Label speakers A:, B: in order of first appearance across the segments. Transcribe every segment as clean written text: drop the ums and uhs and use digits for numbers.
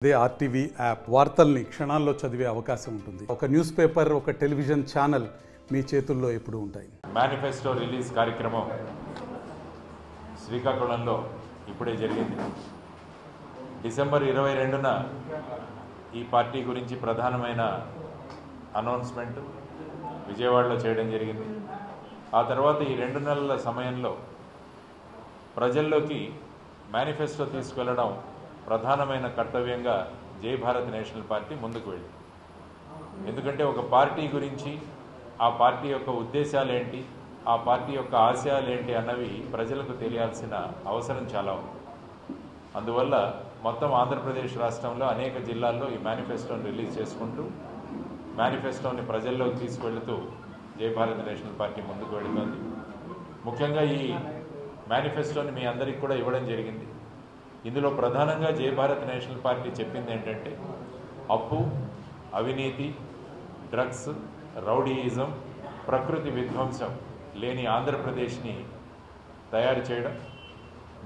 A: అదే RTV app వార్తల్ని క్షణాల్లో చదివే అవకాశం ఉంటుంది. ఒక న్యూస్ పేపర్, ఒక టెలివిజన్ ఛానల్ మీ చేతుల్లో ఎప్పుడూ ఉంటాయి.
B: మేనిఫెస్టో రిలీజ్ కార్యక్రమం శ్రీకాకుళంలో ఇప్పుడే జరిగింది. డిసెంబర్ 22న ఈ పార్టీ గురించి ప్రధానమైన అనౌన్స్మెంట్ విజయవాడలో చేయడం జరిగింది. ఆ తర్వాత ఈ 2 నెలల సమయంలో ప్రజల్లోకి మేనిఫెస్టో తీసుకెళ్లడం ప్రధానమైన కర్తవ్యంగా జై భారత్ నేషనల్ పార్టీ ముందుకు వెళ్ళింది. ఎందుకంటే ఒక పార్టీ గురించి, ఆ పార్టీ యొక్క ఉద్దేశాలు ఏంటి, ఆ పార్టీ యొక్క ఆశయాలు ఏంటి అన్నవి ప్రజలకు తెలియాల్సిన అవసరం చాలా ఉంది. అందువల్ల మొత్తం ఆంధ్రప్రదేశ్ రాష్ట్రంలో అనేక జిల్లాల్లో ఈ మేనిఫెస్టోని రిలీజ్ చేసుకుంటూ మేనిఫెస్టోని ప్రజల్లోకి తీసుకెళ్తూ జై భారత్ నేషనల్ పార్టీ ముందుకు వెళుతోంది. ముఖ్యంగా ఈ మేనిఫెస్టోని మీ అందరికీ కూడా ఇవ్వడం జరిగింది. ఇందులో ప్రధానంగా జై భారత్ నేషనల్ పార్టీ చెప్పింది ఏంటంటే, అప్పు, అవినీతి, డ్రగ్స్, రౌడీయిజం, ప్రకృతి విధ్వంసం లేని ఆంధ్రప్రదేశ్ని తయారు చేయడం,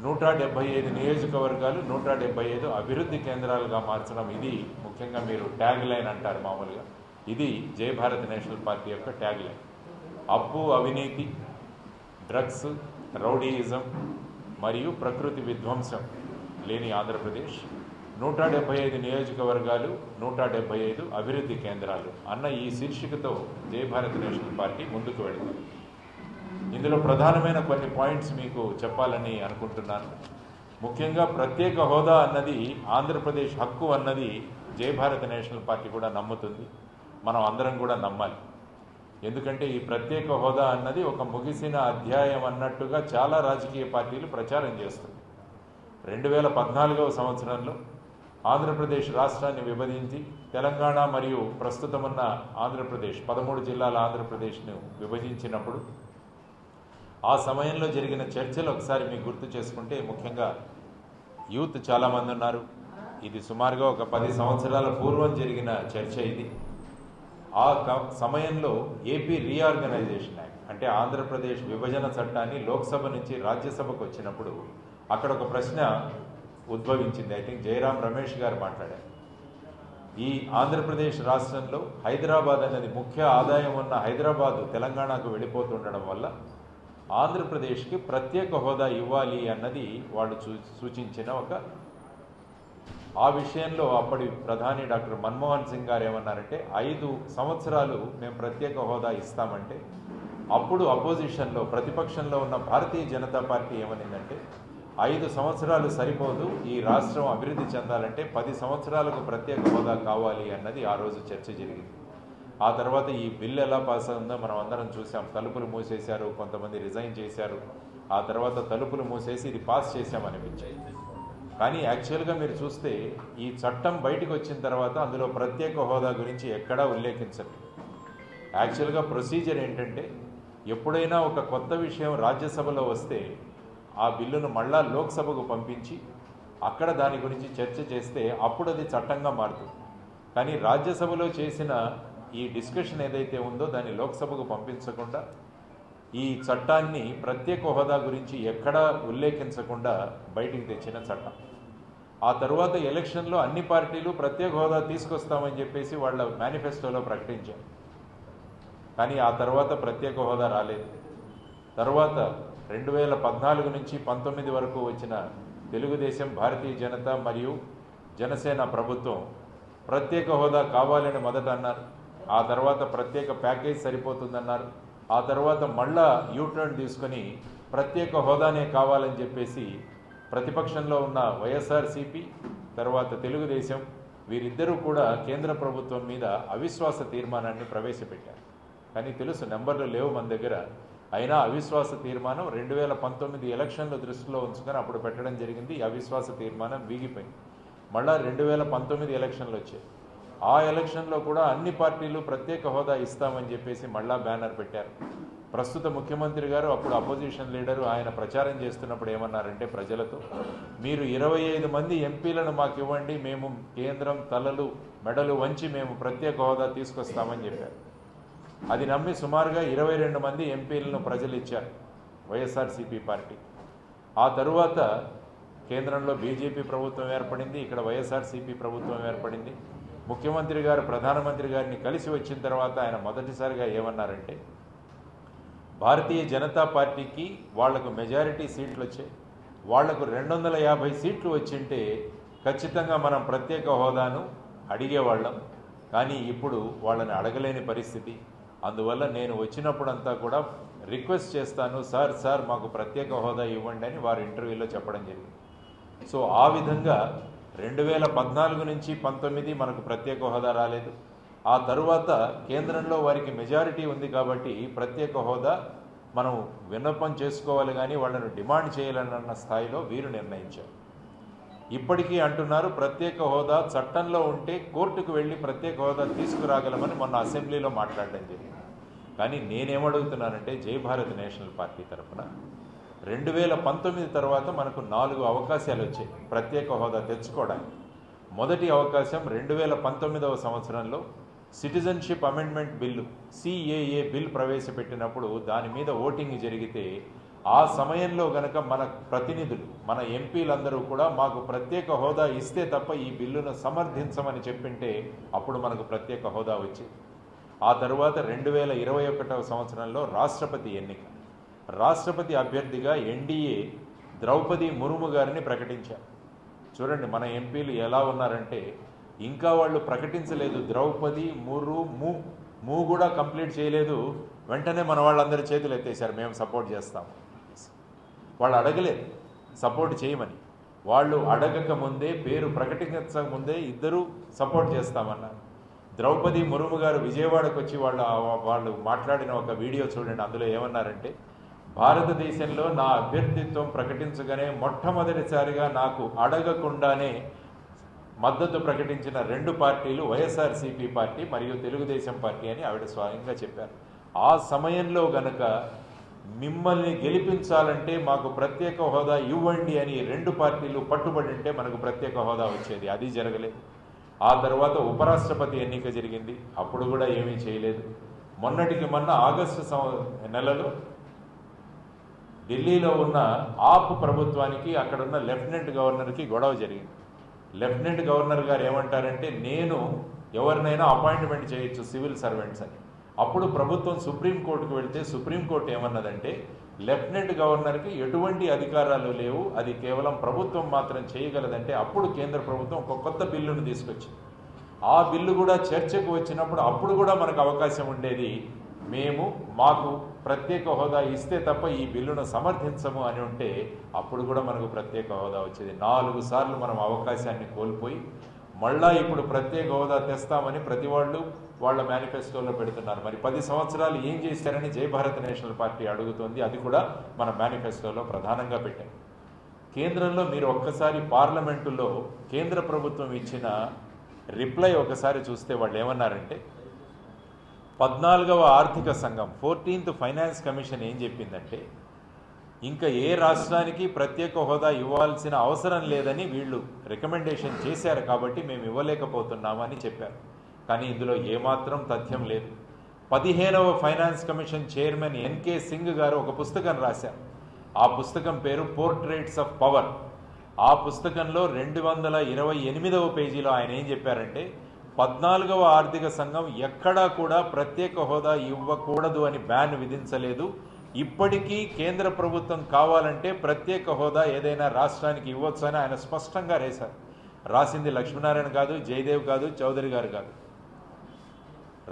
B: 175 నియోజకవర్గాలు 175 అభివృద్ధి కేంద్రాలుగా మార్చడం. ఇది ముఖ్యంగా మీరు ట్యాగ్ లైన్ అంటారు మామూలుగా. ఇది జై భారత్ నేషనల్ పార్టీ యొక్క ట్యాగ్ లైన్. అప్పు, అవినీతి, డ్రగ్స్, రౌడీయిజం మరియు ప్రకృతి విధ్వంసం లేని ఆంధ్రప్రదేశ్, 175 నియోజకవర్గాలు 175 అభివృద్ధి కేంద్రాలు అన్న ఈ శీర్షికతో జై భారత్ నేషనల్ పార్టీ ముందుకు వెళుతుంది. ఇందులో ప్రధానమైన కొన్ని పాయింట్స్ మీకు చెప్పాలని అనుకుంటున్నాను. ముఖ్యంగా ప్రత్యేక హోదా అన్నది ఆంధ్రప్రదేశ్ హక్కు అన్నది జై భారత్ నేషనల్ పార్టీ కూడా నమ్ముతుంది. మనం అందరం కూడా నమ్మాలి. ఎందుకంటే ఈ ప్రత్యేక హోదా అన్నది ఒక ముగిసిన అధ్యాయం అన్నట్టుగా చాలా రాజకీయ పార్టీలు ప్రచారం చేస్తుంది. 2014వ సంవత్సరంలో ఆంధ్రప్రదేశ్ రాష్ట్రాన్ని విభజించి తెలంగాణ మరియు ప్రస్తుతం ఉన్న ఆంధ్రప్రదేశ్ 13 జిల్లాల ఆంధ్రప్రదేశ్ను విభజించినప్పుడు ఆ సమయంలో జరిగిన చర్చలు ఒకసారి మీకు గుర్తు చేసుకుంటే, ముఖ్యంగా యూత్ చాలామంది ఉన్నారు. ఇది సుమారుగా ఒక 10 సంవత్సరాల పూర్వం జరిగిన చర్చ ఇది. ఆ సమయంలో ఏపీ రీఆర్గనైజేషన్ యాక్ట్ అంటే ఆంధ్రప్రదేశ్ విభజన చట్టాన్ని లోక్సభ నుంచి రాజ్యసభకు వచ్చినప్పుడు అక్కడ ఒక ప్రశ్న ఉద్భవించింది. ఐ థింక్ జయరాం రమేష్ గారు మాట్లాడారు. ఈ ఆంధ్రప్రదేశ్ రాష్ట్రంలో హైదరాబాద్ అనేది ముఖ్య ఆదాయం ఉన్న హైదరాబాద్ తెలంగాణకు వెళ్ళిపోతుండడం వల్ల ఆంధ్రప్రదేశ్కి ప్రత్యేక హోదా ఇవ్వాలి అన్నది వాళ్ళు సూచించిన ఆ విషయంలో అప్పటి ప్రధాని డాక్టర్ మన్మోహన్ సింగ్ గారు ఏమన్నారంటే, 5 సంవత్సరాలు మేము ప్రత్యేక హోదా ఇస్తామంటే, అప్పుడు అపోజిషన్లో ప్రతిపక్షంలో ఉన్న భారతీయ జనతా పార్టీ ఏమనిందంటే, 5 సంవత్సరాలు సరిపోదు, ఈ రాష్ట్రం అభివృద్ధి చెందాలంటే 10 సంవత్సరాలకు ప్రత్యేక హోదా కావాలి అన్నది ఆ రోజు చర్చ జరిగింది. ఆ తర్వాత ఈ బిల్లు ఎలా పాస్ అవుతుందో మనం అందరం చూసాం. తలుపులు మూసేశారు, కొంతమంది రిజైన్ చేశారు. ఆ తర్వాత తలుపులు మూసేసి ఇది పాస్ చేశామనిపించింది. కానీ యాక్చువల్గా మీరు చూస్తే ఈ చట్టం బయటకు వచ్చిన తర్వాత అందులో ప్రత్యేక హోదా గురించి ఎక్కడా ఉల్లేఖించరు. యాక్చువల్గా ప్రొసీజర్ ఏంటంటే, ఎప్పుడైనా ఒక కొత్త విషయం రాజ్యసభలో వస్తే ఆ బిల్లును మళ్ళా లోక్సభకు పంపించి అక్కడ దాని గురించి చర్చ చేస్తే అప్పుడు అది చట్టంగా మారుతుంది. కానీ రాజ్యసభలో చేసిన ఈ డిస్కషన్ ఏదైతే ఉందో దాన్ని లోక్సభకు పంపించకుండా ఈ చట్టాన్ని ప్రత్యేక హోదా గురించి ఎక్కడా ఉల్లేఖించకుండా బయటికి తెచ్చిన చట్టం. ఆ తర్వాత ఎలక్షన్లో అన్ని పార్టీలు ప్రత్యేక హోదా తీసుకొస్తామని చెప్పేసి వాళ్ళ మేనిఫెస్టోలో ప్రకటించారు. కానీ ఆ తర్వాత ప్రత్యేక హోదా రాలేదు. తర్వాత 2014 నుంచి 19 వరకు వచ్చిన తెలుగుదేశం, భారతీయ జనతా మరియు జనసేన ప్రభుత్వం ప్రత్యేక హోదా కావాలని మొదట అన్నారు. ఆ తర్వాత ప్రత్యేక ప్యాకేజ్ సరిపోతుందన్నారు. ఆ తర్వాత మళ్ళా యూటర్న్ తీసుకొని ప్రత్యేక హోదానే కావాలని చెప్పేసి ప్రతిపక్షంలో ఉన్న వైఎస్ఆర్సీపీ తర్వాత తెలుగుదేశం వీరిద్దరూ కూడా కేంద్ర ప్రభుత్వం మీద అవిశ్వాస తీర్మానాన్ని ప్రవేశపెట్టారు. కానీ తెలుసు నెంబర్లు లేవు మన దగ్గర. అయినా అవిశ్వాస తీర్మానం 2019 ఎలక్షన్లు దృష్టిలో ఉంచుకొని అప్పుడు పెట్టడం జరిగింది. ఈ అవిశ్వాస తీర్మానం వీగిపోయింది. మళ్ళా 2019 ఎలక్షన్లు వచ్చాయి. ఆ ఎలక్షన్లో కూడా అన్ని పార్టీలు ప్రత్యేక హోదా ఇస్తామని చెప్పేసి మళ్ళా బ్యానర్ పెట్టారు. ప్రస్తుత ముఖ్యమంత్రి గారు అప్పుడు అపోజిషన్ లీడరు ఆయన ప్రచారం చేస్తున్నప్పుడు ఏమన్నారంటే ప్రజలతో, మీరు 25 మంది ఎంపీలను మాకు ఇవ్వండి, మేము కేంద్రం తలలు మెడలు వంచి మేము ప్రత్యేక హోదా తీసుకొస్తామని చెప్పారు. అది నమ్మి సుమారుగా 22 మంది ఎంపీలను ప్రజలు ఇచ్చారు వైఎస్ఆర్సీపీ పార్టీ. ఆ తరువాత కేంద్రంలో బీజేపీ ప్రభుత్వం ఏర్పడింది, ఇక్కడ వైఎస్ఆర్సీపీ ప్రభుత్వం ఏర్పడింది. ముఖ్యమంత్రి గారు ప్రధానమంత్రి గారిని కలిసి వచ్చిన తర్వాత ఆయన మొదటిసారిగా ఏమన్నారంటే, భారతీయ జనతా పార్టీకి వాళ్లకు మెజారిటీ సీట్లు వచ్చాయి, వాళ్లకు 250 సీట్లు వచ్చింటే ఖచ్చితంగా మనం ప్రత్యేక హోదాను అడిగేవాళ్ళం. కానీ ఇప్పుడు వాళ్ళని అడగలేని పరిస్థితి. అందువల్ల నేను వచ్చినప్పుడంతా కూడా రిక్వెస్ట్ చేస్తాను, సార్ మాకు ప్రత్యేక హోదా ఇవ్వండి అని వారు ఇంటర్వ్యూలో చెప్పడం జరిగింది. సో ఆ విధంగా 2014 నుంచి 19 మనకు ప్రత్యేక హోదా రాలేదు. ఆ తరువాత కేంద్రంలో వారికి మెజారిటీ ఉంది కాబట్టి ప్రత్యేక హోదా మనం విన్నపం చేసుకోవాలి, కానీ వాళ్ళను డిమాండ్ చేయాలన్న స్థాయిలో వీరు నిర్ణయించారు. ఇప్పటికీ అంటున్నారు ప్రత్యేక హోదా చట్టంలో ఉంటే కోర్టుకు వెళ్ళి ప్రత్యేక హోదా తీసుకురాగలమని మొన్న అసెంబ్లీలో మాట్లాడడం జరిగింది. కానీ నేనేమడుగుతున్నానంటే, జై భారత్ నేషనల్ పార్టీ తరఫున 2019 తర్వాత మనకు 4 అవకాశాలు వచ్చాయి ప్రత్యేక హోదా తెచ్చుకోవడానికి. మొదటి అవకాశం 2019వ సంవత్సరంలో citizenship amendment bill CAA bill ప్రవేశపెట్టినప్పుడు దాని మీద ఓటింగ్ జరిగితే ఆ సమయంలో గనక మన ప్రతినిధులు, మన ఎంపీలందరూ కూడా మాకు ప్రత్యేక హోదా ఇస్తే తప్ప ఈ బిల్లును సమర్థించమని చెప్పింటే అప్పుడు మనకు ప్రత్యేక హోదా వచ్చింది. ఆ తరువాత 2021వ సంవత్సరంలో రాష్ట్రపతి ఎన్నిక, రాష్ట్రపతి అభ్యర్థిగా ఎన్డీఏ ద్రౌపది ముర్ము గారిని ప్రకటించారు. చూడండి మన ఎంపీలు ఎలా ఉన్నారంటే, ఇంకా వాళ్ళు ప్రకటించలేదు, ద్రౌపది ముర్ము కూడా కంప్లీట్ చేయలేదు, వెంటనే మన వాళ్ళందరి చేతులు ఎత్తేసారు మేము సపోర్ట్ చేస్తాము. వాళ్ళు అడగలేదు సపోర్ట్ చేయమని, వాళ్ళు అడగక ముందే, పేరు ప్రకటించక ముందే ఇద్దరూ సపోర్ట్ చేస్తామన్నారు. ద్రౌపది ముర్ము గారు విజయవాడకు వచ్చి వాళ్ళు మాట్లాడిన ఒక వీడియో చూడండి. అందులో ఏమన్నారంటే, భారతదేశంలో నా అభ్యర్థిత్వం ప్రకటించగానే మొట్టమొదటిసారిగా నాకు అడగకుండానే మద్దతు ప్రకటించిన 2 పార్టీలు వైఎస్ఆర్సీపీ పార్టీ మరియు తెలుగుదేశం పార్టీ అని ఆవిడ స్వయంగా చెప్పారు. ఆ సమయంలో గనక మిమ్మల్ని గెలిపించాలంటే మాకు ప్రత్యేక హోదా ఇవ్వండి అని 2 పార్టీలు పట్టుబడి ఉంటే మనకు ప్రత్యేక హోదా వచ్చేది. అది జరగలేదు. ఆ తర్వాత ఉపరాష్ట్రపతి ఎన్నిక జరిగింది, అప్పుడు కూడా ఏమీ చేయలేదు. మొన్నటికి మొన్న ఆగస్టు నెలలో ఢిల్లీలో ఉన్న ఆప్ ప్రభుత్వానికి అక్కడున్న లెఫ్టినెంట్ గవర్నర్కి గొడవ జరిగింది. లెఫ్టినెంట్ గవర్నర్ గారు ఏమంటారంటే, నేను ఎవరినైనా అపాయింట్మెంట్ చేయొచ్చు సివిల్ సర్వెంట్స్ అని. అప్పుడు ప్రభుత్వం సుప్రీంకోర్టుకు వెళ్తే సుప్రీంకోర్టు ఏమన్నదంటే, లెఫ్టినెంట్ గవర్నర్కి ఎటువంటి అధికారాలు లేవు, అది కేవలం ప్రభుత్వం మాత్రం చేయగలదంటే అప్పుడు కేంద్ర ప్రభుత్వం ఒక కొత్త బిల్లును తీసుకొచ్చింది. ఆ బిల్లు కూడా చర్చకు వచ్చినప్పుడు అప్పుడు కూడా మనకు అవకాశం ఉండేది, మాకు ప్రత్యేక హోదా ఇస్తే తప్ప ఈ బిల్లును సమర్థించము అని ఉంటే అప్పుడు కూడా మనకు ప్రత్యేక హోదా వచ్చేది. 4 సార్లు మనం అవకాశాన్ని కోల్పోయి మళ్ళా ఇప్పుడు ప్రత్యేక హోదా తెస్తామని ప్రతి వాళ్ళు వాళ్ళ మేనిఫెస్టోలో పెడుతున్నారు. మరి 10 సంవత్సరాలు ఏం చేశారని జై భారత్ నేషనల్ పార్టీ అడుగుతోంది. అది కూడా మన మేనిఫెస్టోలో ప్రధానంగా పెట్టాం. కేంద్రంలో మీరు ఒక్కసారి పార్లమెంటులో కేంద్ర ప్రభుత్వం ఇచ్చిన రిప్లై ఒకసారి చూస్తే వాళ్ళు ఏమన్నారంటే, 14వ ఆర్థిక సంఘం 14th ఫైనాన్స్ కమిషన్ ఏం చెప్పిందంటే, ఇంకా ఏ రాష్ట్రానికి ప్రత్యేక హోదా ఇవ్వాల్సిన అవసరం లేదని వీళ్ళు రికమెండేషన్ చేశారు కాబట్టి మేము ఇవ్వలేకపోతున్నామని చెప్పారు. కానీ ఇందులో ఏమాత్రం తథ్యం లేదు. 15వ finance commission chairman NK Singh గారు ఒక పుస్తకం రాశారు. ఆ పుస్తకం పేరు పోర్ట్రేట్స్ ఆఫ్ పవర్. ఆ పుస్తకంలో 228వ పేజీలో ఆయన ఏం చెప్పారంటే, 14వ ఆర్థిక సంఘం ఎక్కడా కూడా ప్రత్యేక హోదా ఇవ్వకూడదు అని బ్యాన్ విధించలేదు. ఇప్పటికీ కేంద్ర ప్రభుత్వం కావాలంటే ప్రత్యేక హోదా ఏదైనా రాష్ట్రానికి ఇవ్వచ్చు అని ఆయన స్పష్టంగా రాసింది లక్ష్మీనారాయణ కాదు, జయదేవ్ కాదు, చౌదరి గారు కాదు.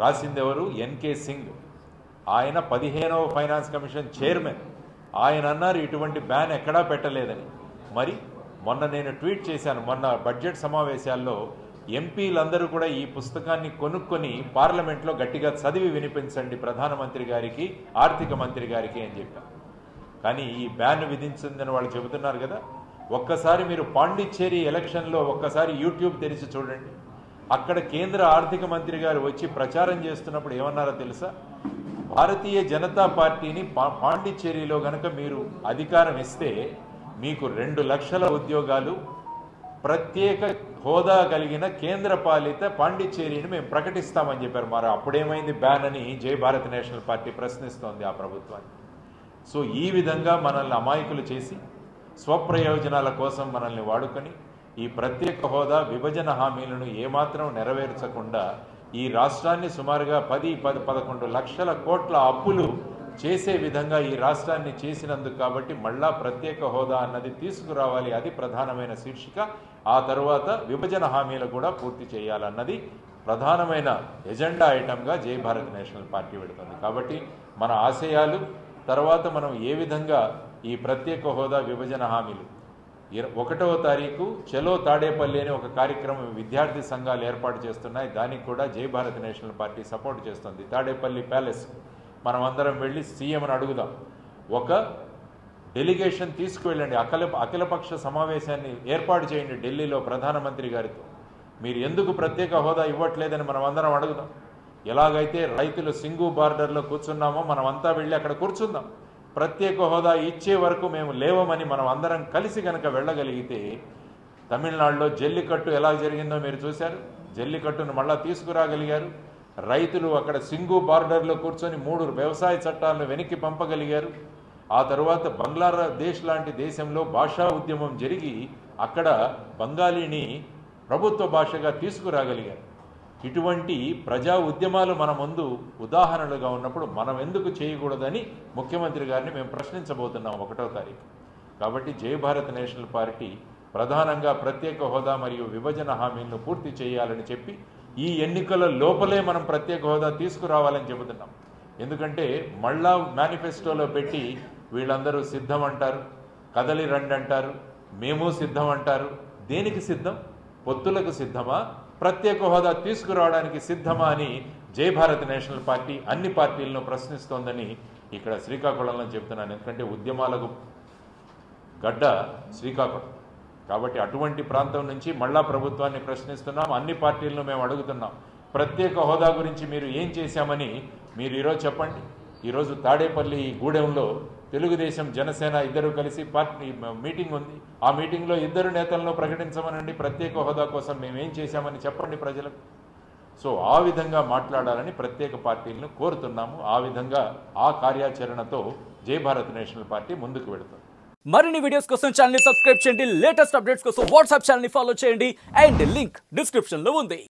B: రాసింది ఎవరు? ఎన్కే సింగ్. ఆయన 15వ ఫైనాన్స్ కమిషన్ చైర్మన్. ఆయన అన్నారు ఇటువంటి బ్యాన్ ఎక్కడా పెట్టలేదని. మరి మొన్న నేను ట్వీట్ చేశాను, మొన్న బడ్జెట్ సమావేశాల్లో ఎంపీలందరూ కూడా ఈ పుస్తకాన్ని కొనుక్కొని పార్లమెంట్లో గట్టిగా చదివి వినిపించండి ప్రధానమంత్రి గారికి, ఆర్థిక మంత్రి గారికి అని చెప్పారు. కానీ ఈ బ్యాన్ విధించిందని వాళ్ళు చెబుతున్నారు కదా. ఒక్కసారి మీరు పాండిచ్చేరి ఎలక్షన్లో ఒక్కసారి యూట్యూబ్ తెరిచి చూడండి. అక్కడ కేంద్ర ఆర్థిక మంత్రి గారు వచ్చి ప్రచారం చేస్తున్నప్పుడు ఏమన్నారో తెలుసా? భారతీయ జనతా పార్టీని పాండిచ్చేరిలో గనక మీరు అధికారం ఇస్తే మీకు 2 లక్షల ఉద్యోగాలు, ప్రత్యేక హోదా కలిగిన కేంద్ర పాలిత పాండిచ్చేరిని మేము ప్రకటిస్తామని చెప్పారు. మరి అప్పుడేమైంది బ్యాన్ అని జై భారత్ నేషనల్ పార్టీ ప్రశ్నిస్తోంది ఆ ప్రభుత్వాన్ని. సో ఈ విధంగా మనల్ని అమాయకులు చేసి స్వప్రయోజనాల కోసం మనల్ని వాడుకొని ఈ ప్రత్యేక హోదా విభజన హామీలను ఏమాత్రం నెరవేర్చకుండా ఈ రాష్ట్రాన్ని సుమారుగా 10-11 లక్షల కోట్ల అప్పులు చేసే విధంగా ఈ రాష్ట్రాన్ని చేసినందుకు కాబట్టి మళ్ళా ప్రత్యేక హోదా అన్నది తీసుకురావాలి, అది ప్రధానమైన శీర్షిక. ఆ తరువాత విభజన హామీలు కూడా పూర్తి చేయాలన్నది ప్రధానమైన ఎజెండా ఐటమ్గా జై భారత్ నేషనల్ పార్టీ పెడుతుంది. కాబట్టి మన ఆశయాలు తర్వాత మనం ఏ విధంగా ఈ ప్రత్యేక హోదా విభజన హామీలు 1వ తారీఖు చలో తాడేపల్లి అని ఒక కార్యక్రమం విద్యార్థి సంఘాలు ఏర్పాటు చేస్తున్నాయి. దానికి కూడా జై భారత్ నేషనల్ పార్టీ సపోర్ట్ చేస్తుంది. తాడేపల్లి ప్యాలెస్ మనం అందరం వెళ్ళి సీఎంని అడుగుదాం, ఒక డెలిగేషన్ తీసుకువెళ్ళండి, అఖిలపక్ష సమావేశాన్ని ఏర్పాటు చేయండి ఢిల్లీలో ప్రధానమంత్రి గారితో. మీరు ఎందుకు ప్రత్యేక హోదా ఇవ్వట్లేదని మనం అందరం అడుగుదాం. ఎలాగైతే రైతులు సింగు బార్డర్లో కూర్చున్నామో మనం అంతా వెళ్ళి అక్కడ కూర్చుందాం. ప్రత్యేక హోదా ఇచ్చే వరకు మేము లేవమని మనం అందరం కలిసి కనుక వెళ్ళగలిగితే, తమిళనాడులో జల్లికట్టు ఎలా జరిగిందో మీరు చూశారు. జల్లికట్టును మళ్ళా తీసుకురాగలిగారు. రైతులు అక్కడ సింగు బార్డర్లో కూర్చొని 3 వ్యవసాయ చట్టాలను వెనక్కి పంపగలిగారు. ఆ తర్వాత బంగ్లాదేశ్ లాంటి దేశంలో భాషా ఉద్యమం జరిగి అక్కడ బెంగాలీని ప్రభుత్వ భాషగా తీసుకురాగలిగారు. ఇటువంటి ప్రజా ఉద్యమాలు మన ముందు ఉదాహరణలుగా ఉన్నప్పుడు మనం ఎందుకు చేయకూడదని ముఖ్యమంత్రి గారిని మేము ప్రశ్నించబోతున్నాం 1వ తారీఖు. కాబట్టి జై భారత్ నేషనల్ పార్టీ ప్రధానంగా ప్రత్యేక హోదా మరియు విభజన హామీలను పూర్తి చేయాలని చెప్పి ఈ ఎన్నికల లోపలే మనం ప్రత్యేక హోదా తీసుకురావాలని చెబుతున్నాం. ఎందుకంటే మళ్ళా మేనిఫెస్టోలో పెట్టి వీళ్ళందరూ సిద్ధం అంటారు, కదలి రండి అంటారు, మేము సిద్ధం అంటారు. దేనికి సిద్ధం? పొత్తులకు సిద్ధమా, ప్రత్యేక హోదా తీసుకురావడానికి సిద్ధమా అని జై భారత్ నేషనల్ పార్టీ అన్ని పార్టీలను ప్రశ్నిస్తోందని ఇక్కడ శ్రీకాకుళంలో చెప్తున్నాను. ఎందుకంటే ఉద్యమాలకు గడ్డ శ్రీకాకుళం కాబట్టి అటువంటి ప్రాంతం నుంచి మళ్ళా ప్రభుత్వాన్ని ప్రశ్నిస్తున్నాం. అన్ని పార్టీలను మేము అడుగుతున్నాం, ప్రత్యేక హోదా గురించి మీరు ఏం చేశామని మీరు ఈరోజు చెప్పండి. ఈరోజు తాడేపల్లి గూడెంలో తెలుగుదేశం జనసేన ఇద్దరు కలిసి పార్టీ మీటింగ్ ఉంది. ఆ మీటింగ్లో 2 నేతలను ప్రకటించమనండి, ప్రత్యేక హోదా కోసం మేమేం చేశామని చెప్పండి ప్రజలకు. సో ఆ విధంగా మాట్లాడాలని ప్రత్యేక పార్టీలను కోరుతున్నాము. ఆ విధంగా ఆ కార్యాచరణతో జై భారత్ నేషనల్ పార్టీ ముందుకు వెళుతుంది.
C: మరిన్ని వీడియోస్ కోసం ఛానల్ ని సబ్స్క్రైబ్ చేయండి, లేటెస్ట్ అప్డేట్స్ కోసం వాట్సాప్ ఛానల్ ని ఫాలో చేయండి అండ్ లింక్ డిస్క్రిప్షన్ లో ఉంది.